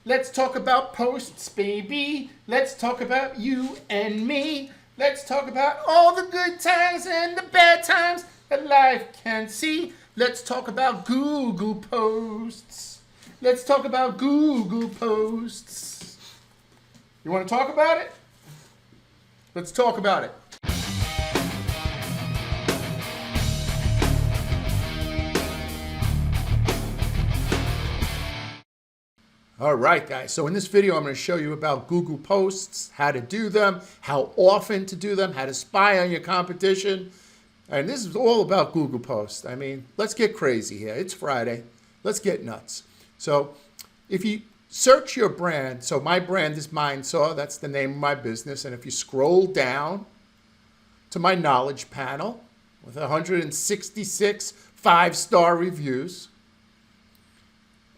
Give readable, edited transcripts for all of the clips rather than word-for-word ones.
Let's talk about posts, baby. Let's talk about you and me. Let's talk about all the good times and the bad times that life can see. Let's talk about Google Posts. Let's talk about Google Posts. You want to talk about it? Let's talk about it. All right, guys. So in this video, I'm going to show you about Google Posts, how to do them, how often to do them, how to spy on your competition. And this is all about Google Posts. I mean, let's get crazy here. It's Friday. Let's get nuts. So if you search your brand, so my brand is Mindsaw. That's the name of my business. And if you scroll down to my knowledge panel with 166 5-star reviews,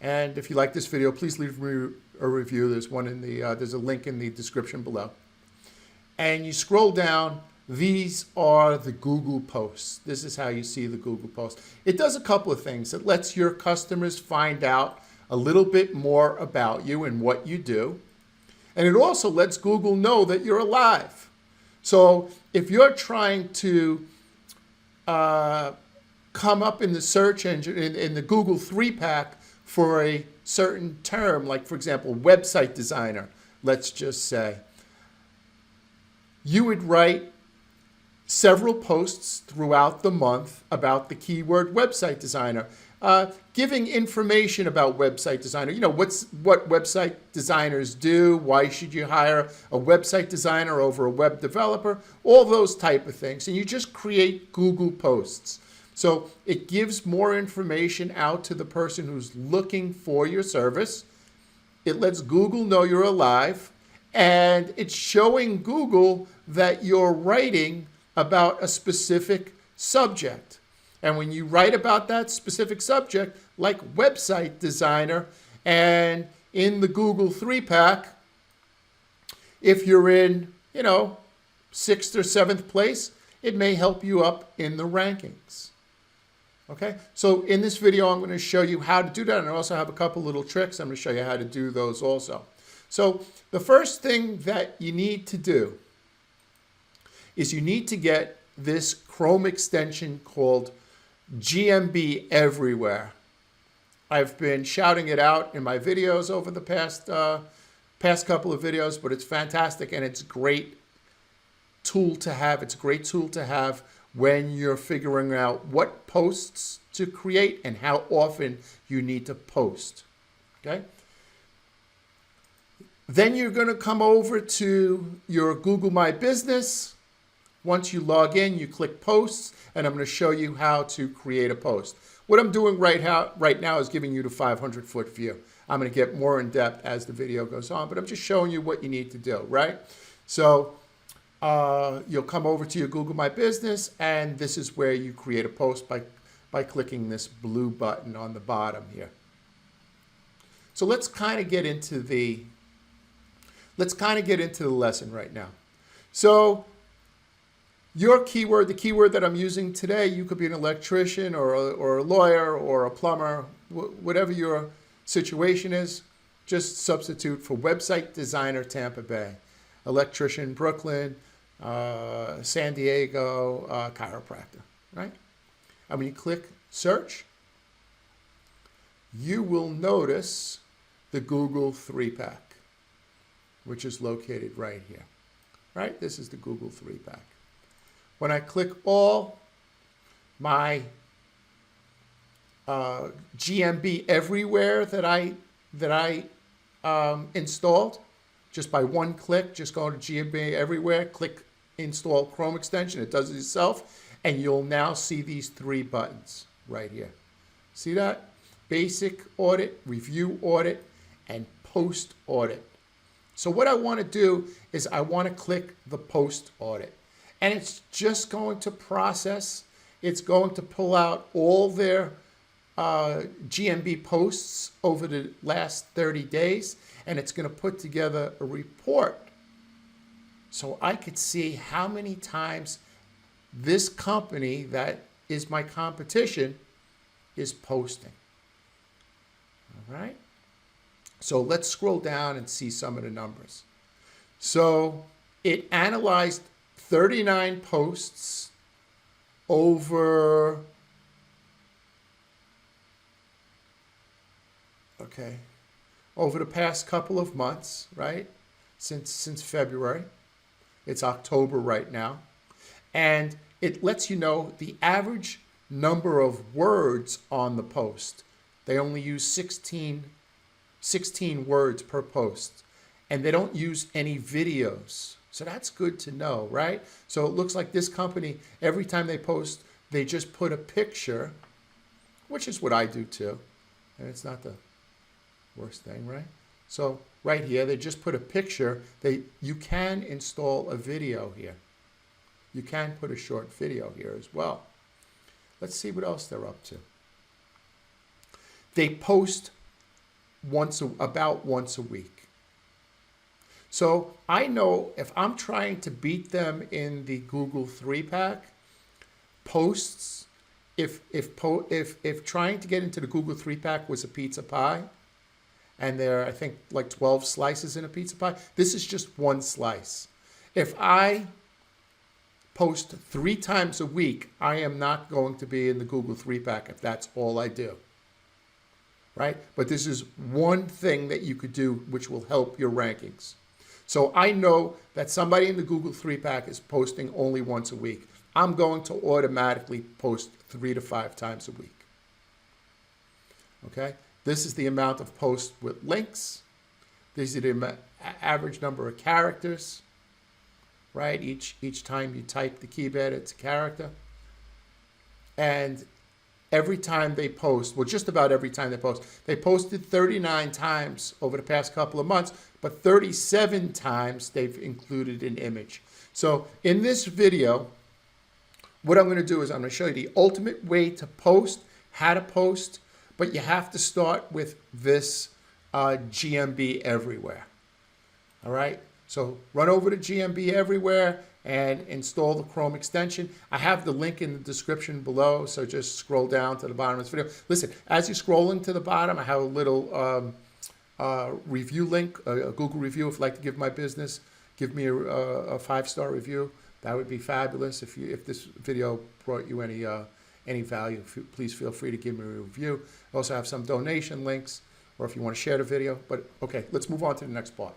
and if you like this video, please leave me a review. There's one in the there's a link in the description below. And you scroll down, these are the Google Posts. This is how you see the Google Post. It does a couple of things. It lets your customers find out a little bit more about you and what you do. And it also lets Google know that you're alive. So if you're trying to come up in the search engine, in the Google 3-pack, for a certain term, like for example, website designer, let's just say, you would write several posts throughout the month about the keyword website designer, giving information about website designer. You know, what website designers do, why should you hire a website designer over a web developer, all those type of things. And you just create Google Posts. So it gives more information out to the person who's looking for your service. It lets Google know you're alive, and it's showing Google that you're writing about a specific subject. And when you write about that specific subject, like website designer, and in the Google 3-pack, if you're in, 6th or 7th place, it may help you up in the rankings. Okay, so in this video, I'm going to show you how to do that. And I also have a couple little tricks. I'm going to show you how to do those also. So the first thing that you need to do is you need to get this Chrome extension called GMB Everywhere. I've been shouting it out in my videos over the past couple of videos, but it's fantastic and it's a great tool to have. It's a great tool to have when you're figuring out what posts to create and how often you need to post, okay? Then you're gonna come over to your Google My Business. Once you log in, you click Posts, and I'm gonna show you how to create a post. What I'm doing right now is giving you the 500-foot view. I'm gonna get more in depth as the video goes on, but I'm just showing you what you need to do, right? So, you'll come over to your Google My Business, and this is where you create a post by clicking this blue button on the bottom here. So let's kind of get into the lesson right now. So your keyword, the keyword that I'm using today, you could be an electrician or a lawyer or a plumber, whatever your situation is. Just substitute for website designer Tampa Bay, electrician Brooklyn, San Diego, chiropractor, right? And when you click search, you will notice the Google 3-pack, which is located right here, right? This is the Google 3-pack. When I click all, my GMB Everywhere that I installed, just by one click, just go to GMB Everywhere, click Install Chrome extension. It does it itself, and you'll now see these 3 buttons right here. See that? Basic audit, review audit, and post audit. So what I want to do is I want to click the post audit, and it's just going to process. It's going to pull out all their GMB posts over the last 30 days, and it's going to put together a report so I could see how many times this company that is my competition is posting. All right? So let's scroll down and see some of the numbers. So it analyzed 39 posts over, over the past couple of months, right? Since February. It's October right now. And it lets you know the average number of words on the post. They only use 16 words per post. And they don't use any videos. So that's good to know, right? So it looks like this company, every time they post, they just put a picture, which is what I do too. And it's not the worst thing, right? So right here, they just put a picture. You can install a video here. You can put a short video here as well. Let's see what else they're up to. They post about once a week. So I know if I'm trying to beat them in the Google 3-pack, posts, if trying to get into the Google 3-pack was a pizza pie, and there are, I think, like 12 slices in a pizza pie, this is just one slice. If I post 3 times a week, I am not going to be in the Google 3-pack if that's all I do. Right? But this is one thing that you could do which will help your rankings. So I know that somebody in the Google 3-pack is posting only once a week. I'm going to automatically post 3 to 5 times a week. Okay? This is the amount of posts with links. These are the average number of characters. Right? Each time you type the keyword, it's a character. And every time they post, well, just about every time they posted 39 times over the past couple of months, but 37 times they've included an image. So in this video, what I'm going to do is I'm going to show you the ultimate way to post, how to post, but you have to start with this GMB Everywhere. All right? So run over to GMB Everywhere and install the Chrome extension. I have the link in the description below, so just scroll down to the bottom of this video. Listen, as you're scrolling to the bottom, I have a little review link, a Google review. If you'd like to give my business, give me a 5-star review. That would be fabulous. If this video brought you any value, please feel free to give me a review. I also have some donation links, or if you want to share the video. But okay, let's move on to the next part.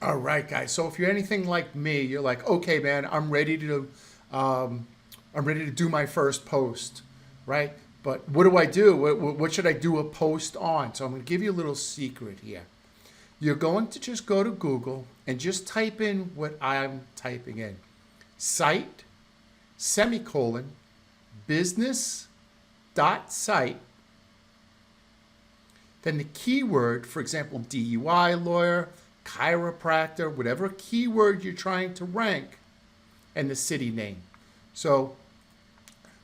All right, guys. So if you're anything like me, you're like, okay, man, I'm ready to do my first post, right? But what do I do? What should I do a post on? So I'm going to give you a little secret here. You're going to just go to Google and just type in what I'm typing in: site, semicolon, business.site. Then the keyword, for example, DUI lawyer, chiropractor, whatever keyword you're trying to rank, and the city name. So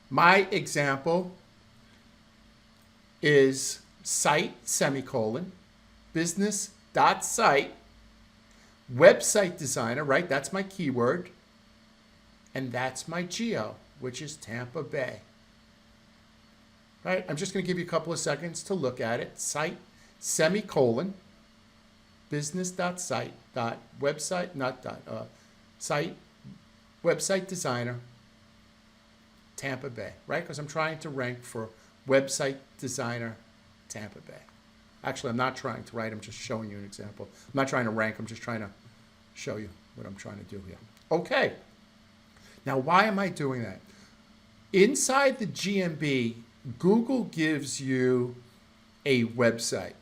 my example is site, semicolon, business.site, website designer, right? That's my keyword. And that's my geo, which is Tampa Bay. Right? I'm just going to give you a couple of seconds to look at it. Site, semicolon, business.site, website, site, website designer, Tampa Bay, right? Because I'm trying to rank for website designer, Tampa Bay. Actually, I'm not trying to write. I'm just showing you an example. I'm not trying to rank. I'm just trying to show you what I'm trying to do here. Okay. Now, why am I doing that? Inside the GMB, Google gives you a website.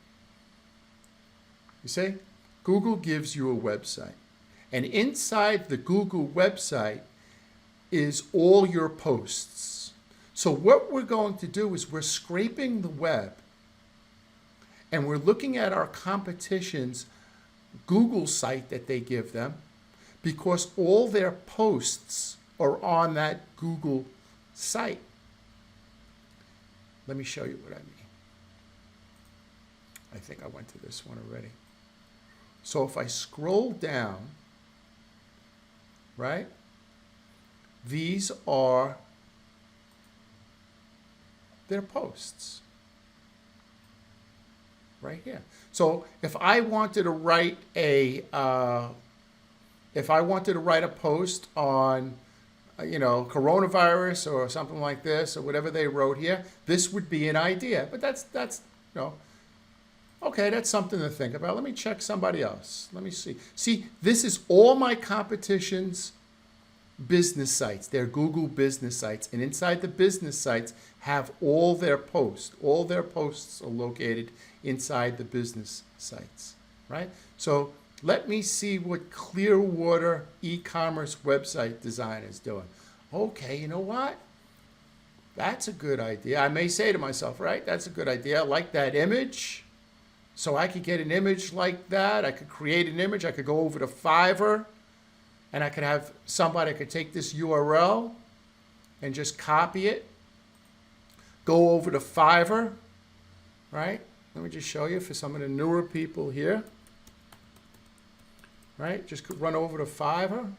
You see? Google gives you a website. And inside the Google website is all your posts. So what we're going to do is we're scraping the web and we're looking at our competition's Google site that they give them, because all their posts are on that Google site. Let me show you what I mean. I think I went to this one already. So if I scroll down, right, these are their posts. right here. So if I wanted to write a post on coronavirus or something like this or whatever they wrote here, this would be an idea. But that's okay, that's something to think about. Let me check somebody else. Let me see. See, this is all my competition's business sites. They're Google business sites. And inside the business sites have all their posts. All their posts are located inside the business sites, right? So let me see what Clearwater e-commerce website design is doing. Okay, you know what? That's a good idea. I may say to myself, right? That's a good idea. I like that image. So I could get an image like that. I could create an image. I could go over to Fiverr and I could have somebody could take this URL and just copy it. Go over to Fiverr, right? Let me just show you for some of the newer people here. Right? Just run over to Fiverr.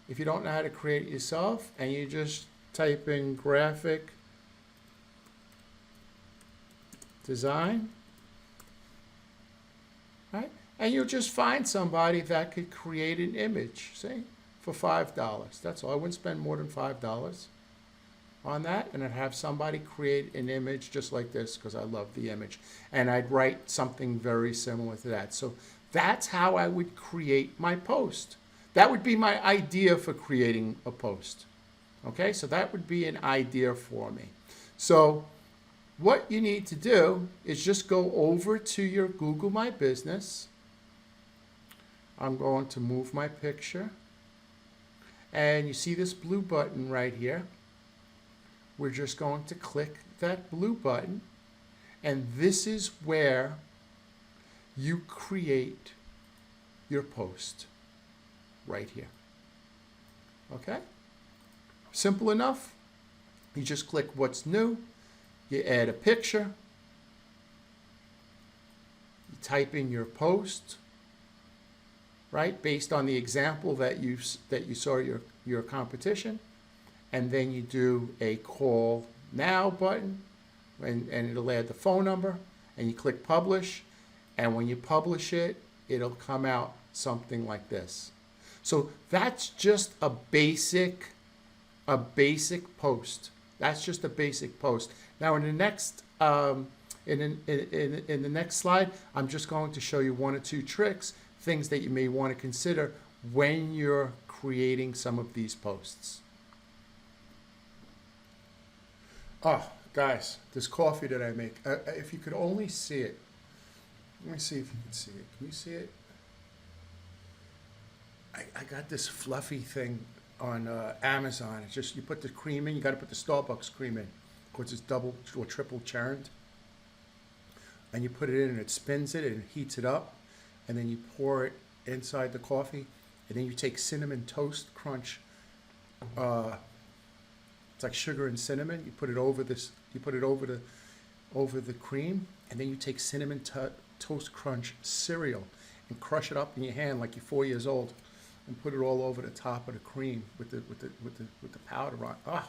If you don't know how to create it yourself, and you just type in graphic design, right? And you'll just find somebody that could create an image, see, for $5. That's all. I wouldn't spend more than $5 on that, and I'd have somebody create an image just like this because I love the image. And I'd write something very similar to that. So that's how I would create my post. That would be my idea for creating a post. Okay, so that would be an idea for me. So what you need to do is just go over to your Google My Business. I'm going to move my picture. And you see this blue button right here. We're just going to click that blue button. And this is where you create your post right here. Okay? Simple enough. You just click what's new. You add a picture. You type in your post, right? Based on the example that you saw your competition. And then you do a call now button and it'll add the phone number and you click publish. And when you publish it, it'll come out something like this. So that's just a basic post. That's just a basic post. Now in the next in the next slide, I'm just going to show you one or two tricks, things that you may want to consider when you're creating some of these posts. Oh, guys, this coffee that I make, if you could only see it. Let me see if you can see it. Can you see it? I got this fluffy thing on Amazon. It's just, you put the cream in, you got to put the Starbucks cream in. Of course, it's double or triple churned. And you put it in and it spins it and it heats it up. And then you pour it inside the coffee. And then you take cinnamon toast crunch. It's like sugar and cinnamon. You put it over this, you put it over the cream. And then you take cinnamon toast crunch cereal and crush it up in your hand like you're 4 years old. And put it all over the top of the cream with the powder on. God.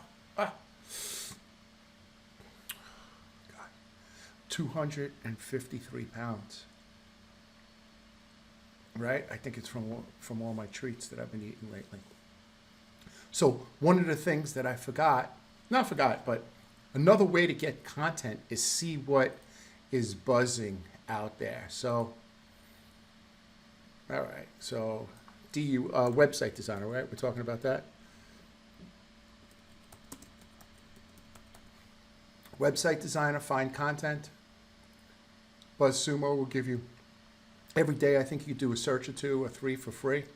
253 pounds. Right? I think it's from all my treats that I've been eating lately. So one of the things that I but another way to get content is see what is buzzing out there. So, all right. So website designer, right? We're talking about that. Website designer, find content. BuzzSumo will give you, every day I think you do a search or two or three for free.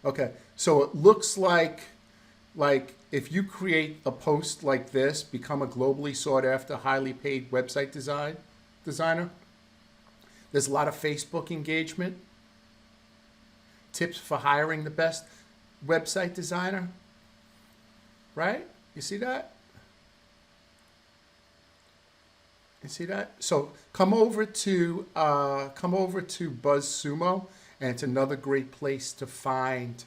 Okay, so it looks like if you create a post like this, become a globally sought after, highly paid website designer, there's a lot of Facebook engagement. Tips for hiring the best website designer, right? You see that? You see that? So come over to BuzzSumo, and it's another great place to find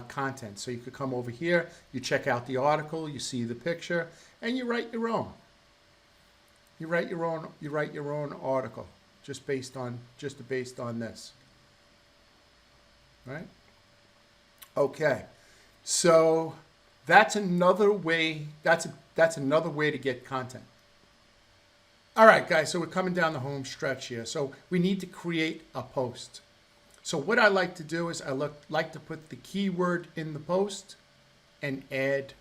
content. So you could come over here, you check out the article, you see the picture, and you write your own. You write your own article just based on this. Right? Okay. So that's another way that's another way to get content. All right, guys, so we're coming down the home stretch here. So we need to create a post. So what I like to do is like to put the keyword in the post and add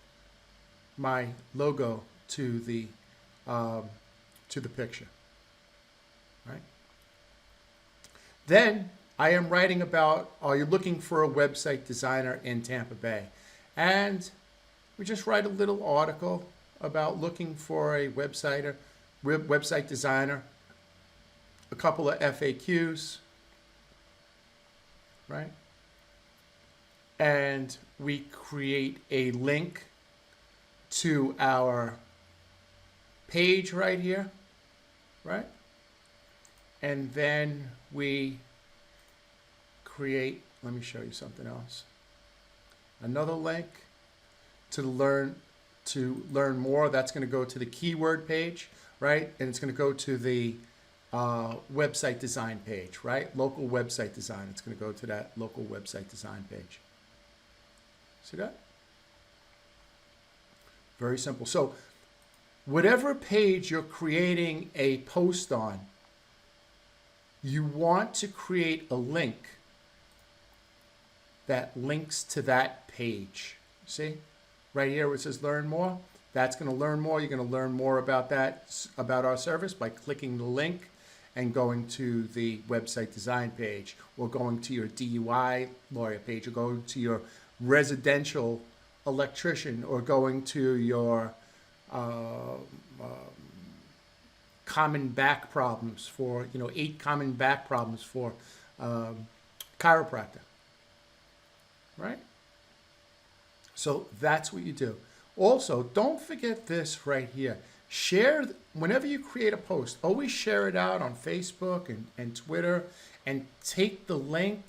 my logo to the picture. Right? Then I am writing about, are you looking for a website designer in Tampa Bay? And we just write a little article about looking for a website designer, a couple of FAQs, right? And we create a link to our page right here, right? And then we create, let me show you something else. Another link to learn more. That's going to go to the keyword page, right? And it's going to go to the website design page, right? Local website design. It's going to go to that local website design page. See that? Very simple. So whatever page you're creating a post on, you want to create a link that links to that page. See? Right here where it says learn more, that's going to learn more. You're going to learn more about that, about our service by clicking the link and going to the website design page, or going to your DUI lawyer page, or going to your residential electrician, or going to your common back problems for, 8 common back problems for chiropractor, right? So that's what you do. Also, don't forget this right here. Share, whenever you create a post, always share it out on Facebook and Twitter, and take the link,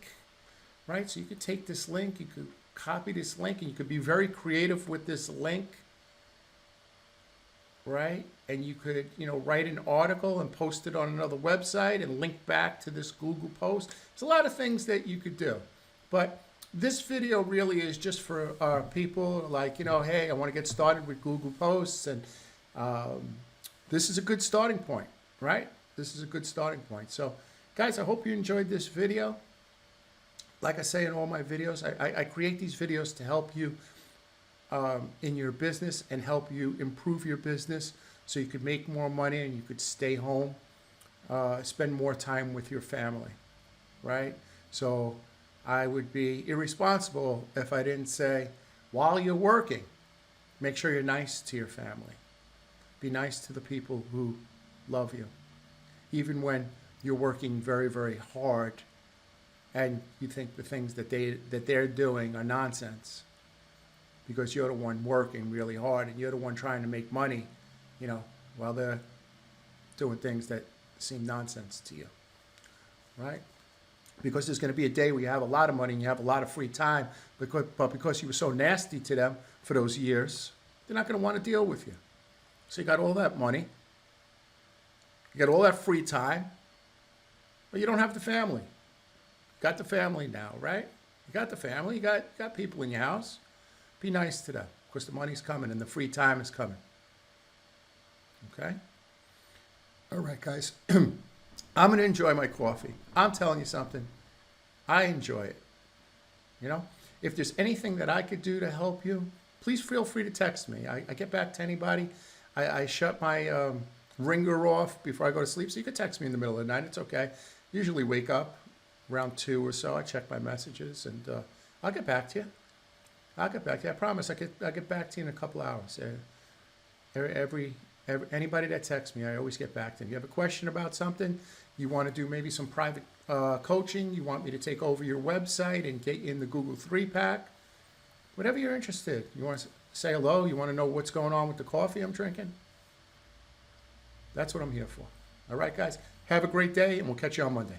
right? So you could take this link, you could copy this link, and you could be very creative with this link, right? And you could, write an article and post it on another website and link back to this Google post. There's a lot of things that you could do. But this video really is just for people like, hey, I want to get started with Google Posts, and this is a good starting point, right? This is a good starting point. So, guys, I hope you enjoyed this video. Like I say in all my videos, I create these videos to help you in your business and help you improve your business so you could make more money and you could stay home, spend more time with your family, right? So I would be irresponsible if I didn't say, while you're working, make sure you're nice to your family. Be nice to the people who love you, even when you're working very, very hard and you think the things that they're doing are nonsense, because you're the one working really hard and you're the one trying to make money, while they're doing things that seem nonsense to you, right? Because there's going to be a day where you have a lot of money and you have a lot of free time, but because you were so nasty to them for those years, they're not going to want to deal with you. So you got all that money, you got all that free time, but you don't have the family. You got the family now, right? You got the family, you got people in your house. Be nice to them, because the money's coming and the free time is coming. Okay? All right, guys. I'm going to enjoy my coffee. I'm telling you something. I enjoy it. If there's anything that I could do to help you, please feel free to text me. I get back to anybody. I shut my ringer off before I go to sleep, so you could text me in the middle of the night. It's okay. Usually wake up around 2 or so. I check my messages, and I'll get back to you. I'll get back to you. I promise. I'll get back to you in a couple hours. Anybody that texts me, I always get back to them. You have a question about something, you want to do maybe some private coaching, you want me to take over your website and get you in the Google 3-pack, whatever you're interested. You want to say hello, you want to know what's going on with the coffee I'm drinking? That's what I'm here for. All right, guys. Have a great day, and we'll catch you on Monday.